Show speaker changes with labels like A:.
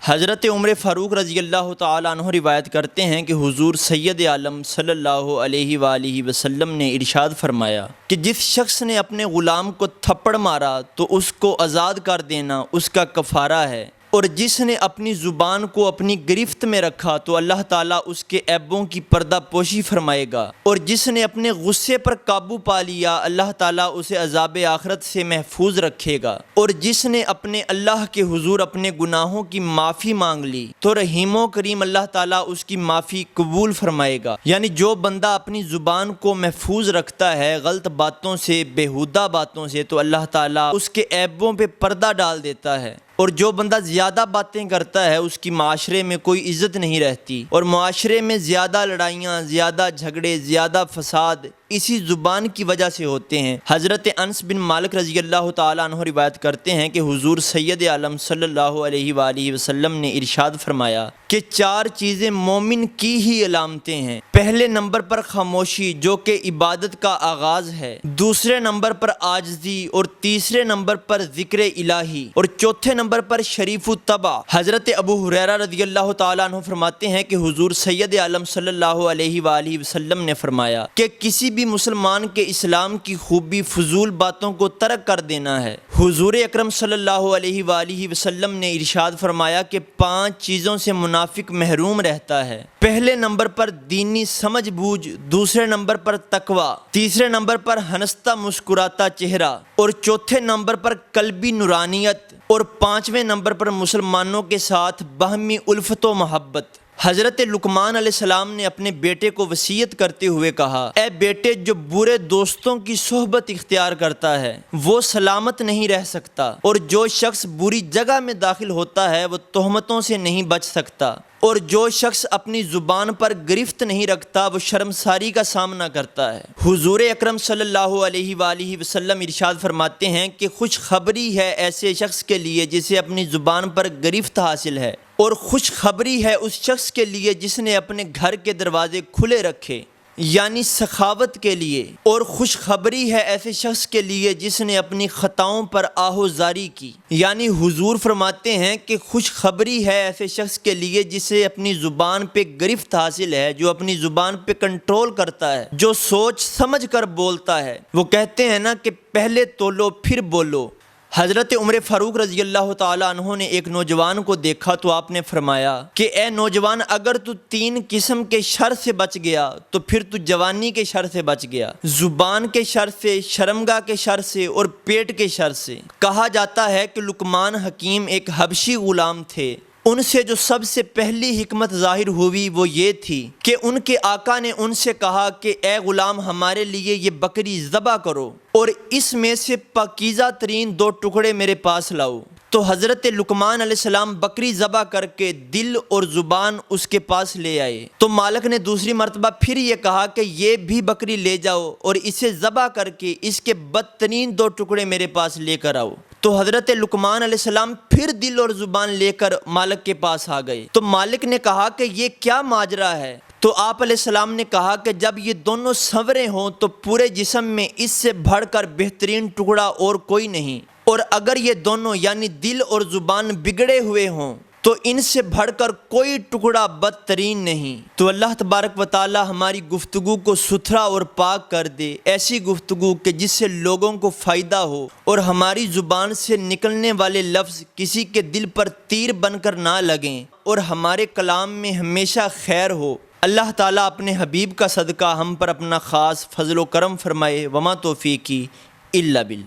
A: حضرت عمر فاروق رضی اللہ تعالیٰ عنہ روایت کرتے ہیں کہ حضور سید عالم صلی اللہ علیہ وآلہ وسلم نے ارشاد فرمایا کہ جس شخص نے اپنے غلام کو تھپڑ مارا تو اس کو آزاد کر دینا اس کا کفارہ ہے، اور جس نے اپنی زبان کو اپنی گرفت میں رکھا تو اللہ تعالیٰ اس کے عیبوں کی پردہ پوشی فرمائے گا، اور جس نے اپنے غصے پر قابو پا لیا اللہ تعالیٰ اسے عذاب آخرت سے محفوظ رکھے گا، اور جس نے اپنے اللہ کے حضور اپنے گناہوں کی معافی مانگ لی تو رحیم و کریم اللہ تعالیٰ اس کی معافی قبول فرمائے گا۔ یعنی جو بندہ اپنی زبان کو محفوظ رکھتا ہے غلط باتوں سے، بیہودہ باتوں سے، تو اللہ تعالیٰ اس کے عیبوں پہ پردہ ڈال دیتا ہے، اور جو بندہ زیادہ باتیں کرتا ہے اس کی معاشرے میں کوئی عزت نہیں رہتی، اور معاشرے میں زیادہ لڑائیاں، زیادہ جھگڑے، زیادہ فساد اسی زبان کی وجہ سے ہوتے ہیں۔ حضرت انس بن مالک رضی اللہ تعالیٰ عنہ روایت کرتے ہیں کہ حضور سید عالم صلی اللہ علیہ وآلہ وسلم نے ارشاد فرمایا کہ 4 چیزیں مومن کی ہی علامتیں ہیں۔ پہلے نمبر پر خاموشی جو کہ عبادت کا آغاز ہے، دوسرے نمبر پر عاجزی، اور تیسرے نمبر پر ذکر الہی، اور چوتھے نمبر پر شریف الطبع۔ حضرت ابو ہریرہ رضی اللہ تعالیٰ عنہ فرماتے ہیں کہ حضور سید عالم صلی اللہ علیہ وآلہ وسلم نے فرمایا کہ کسی بھی مسلمان کے اسلام کی خوبی فضول باتوں کو ترک کر دینا ہے۔ حضور اکرم صلی اللہ علیہ وآلہ وسلم نے ارشاد فرمایا کہ 5 چیزوں سے منافق محروم رہتا ہے۔ پہلے نمبر پر دینی سمجھ بوجھ، دوسرے نمبر پر تقوی، تیسرے نمبر پر ہنستا مسکراتا چہرہ، اور چوتھے نمبر پر قلبی نورانیت، اور 5ویں نمبر پر مسلمانوں کے ساتھ باہمی الفت و محبت۔ حضرت لقمان علیہ السلام نے اپنے بیٹے کو وصیت کرتے ہوئے کہا، اے بیٹے، جو برے دوستوں کی صحبت اختیار کرتا ہے وہ سلامت نہیں رہ سکتا، اور جو شخص بری جگہ میں داخل ہوتا ہے وہ تہمتوں سے نہیں بچ سکتا، اور جو شخص اپنی زبان پر گرفت نہیں رکھتا وہ شرمساری کا سامنا کرتا ہے۔ حضور اکرم صلی اللہ علیہ وآلہ وسلم ارشاد فرماتے ہیں کہ خوشخبری ہے ایسے شخص کے لیے جسے اپنی زبان پر گرفت حاصل ہے، اور خوشخبری ہے اس شخص کے لیے جس نے اپنے گھر کے دروازے کھلے رکھے، یعنی سخاوت کے لیے، اور خوشخبری ہے ایسے شخص کے لیے جس نے اپنی خطاؤں پر آہوزاری کی۔ یعنی حضور فرماتے ہیں کہ خوشخبری ہے ایسے شخص کے لیے جسے اپنی زبان پہ گرفت حاصل ہے، جو اپنی زبان پہ کنٹرول کرتا ہے، جو سوچ سمجھ کر بولتا ہے۔ وہ کہتے ہیں نا کہ پہلے تولو پھر بولو۔ حضرت عمر فاروق رضی اللہ تعالیٰ عنہ نے ایک نوجوان کو دیکھا تو آپ نے فرمایا کہ اے نوجوان، اگر تو 3 قسم کے شر سے بچ گیا تو پھر تو جوانی کے شر سے بچ گیا، زبان کے شر سے، شرمگاہ کے شر سے، اور پیٹ کے شر سے۔ کہا جاتا ہے کہ لقمان حکیم ایک حبشی غلام تھے، ان سے جو سب سے پہلی حکمت ظاہر ہوئی وہ یہ تھی کہ ان کے آقا نے ان سے کہا کہ اے غلام، ہمارے لیے یہ بکری ذبح کرو اور اس میں سے پاکیزہ ترین 2 ٹکڑے میرے پاس لاؤ۔ تو حضرت لقمان علیہ السلام بکری ذبح کر کے دل اور زبان اس کے پاس لے آئے۔ تو مالک نے دوسری مرتبہ پھر یہ کہا کہ یہ بھی بکری لے جاؤ اور اسے ذبح کر کے اس کے بدترین 2 ٹکڑے میرے پاس لے کر آؤ۔ تو حضرت لقمان علیہ السلام پھر دل اور زبان لے کر مالک کے پاس آ گئے۔ تو مالک نے کہا کہ یہ کیا ماجرا ہے؟ تو آپ علیہ السلام نے کہا کہ جب یہ دونوں سنورے ہوں تو پورے جسم میں اس سے بڑھ کر بہترین ٹکڑا اور کوئی نہیں، اور اگر یہ دونوں یعنی دل اور زبان بگڑے ہوئے ہوں تو ان سے بڑھ کر کوئی ٹکڑا بدترین نہیں۔ تو اللہ تبارک و تعالی ہماری گفتگو کو ستھرا اور پاک کر دے، ایسی گفتگو کہ جس سے لوگوں کو فائدہ ہو، اور ہماری زبان سے نکلنے والے لفظ کسی کے دل پر تیر بن کر نہ لگیں، اور ہمارے کلام میں ہمیشہ خیر ہو۔ اللہ تعالیٰ اپنے حبیب کا صدقہ ہم پر اپنا خاص فضل و کرم فرمائے۔ وما توفیقی الا باللہ۔